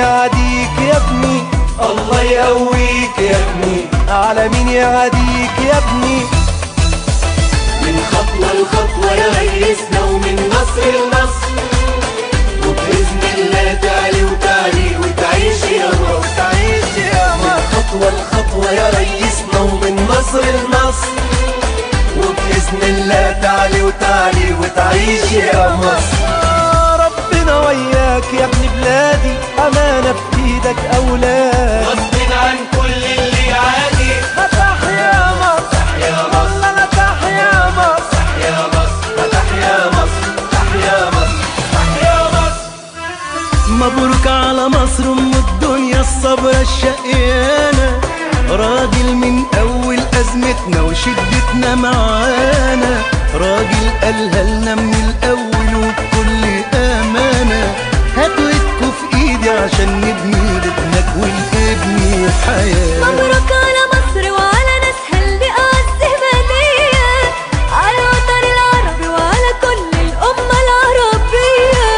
يعاديك يا ابني، الله يقويك يا ابني، على مين يعاديك يا ابني. من خطوة لخطوة يا ريسنا ومن نصر لنصر، وبإذن الله تعلي وتعلي وتعيش يا مصر، تعيش يا من مصر. خطوة لخطوة يا ريسنا ومن نصر لنصر، وبإذن الله تعلي وتعلي وتعيش يا مصر. ربنا وياك يا ابن بلادي، أمانة في إيدك أولاد، غصب عن كل اللي يعادي. تحيا مصر، تحيا مصر، والله تحيا مصر، تحيا مصر، تحيا مصر، تحيا مصر، تحيا مصر. مبروك على مصر ام الدنيا الصبرة الشقيانة، راجل من اول ازمتنا وشدتنا معانا، راجل قالها لنا من الاول وبكل امانة، هاتوا ايدكوا في ايدي عشان نبني لابنك والابن حياة. مبروك على مصر وعلى ناسها اللي أعز هدية، على الوطن العربي وعلى كل الأمة العربية،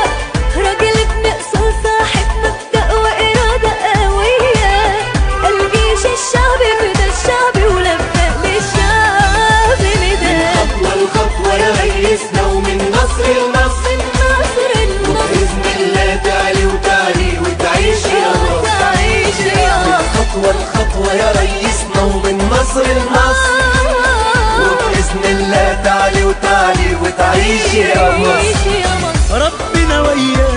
راجل ابن أصول صاحب مبدأ وإرادة قوية، الجيش الشعبي فدا الشعبي ولبى للشعب نداء. خطوة لخطوة يا ريسنا ومن نصر لنصر، من نصر لنصر، وبإذن الله تعلي وتعلي وتعيش يا مصر، تعيش يا مصر. خطوة لخطوة يا ريسنا ومن نصر لنصر، وبإذن الله تعلي وتعلي وتعيش يا مصر. تعيش يا مصر. ربنا وياك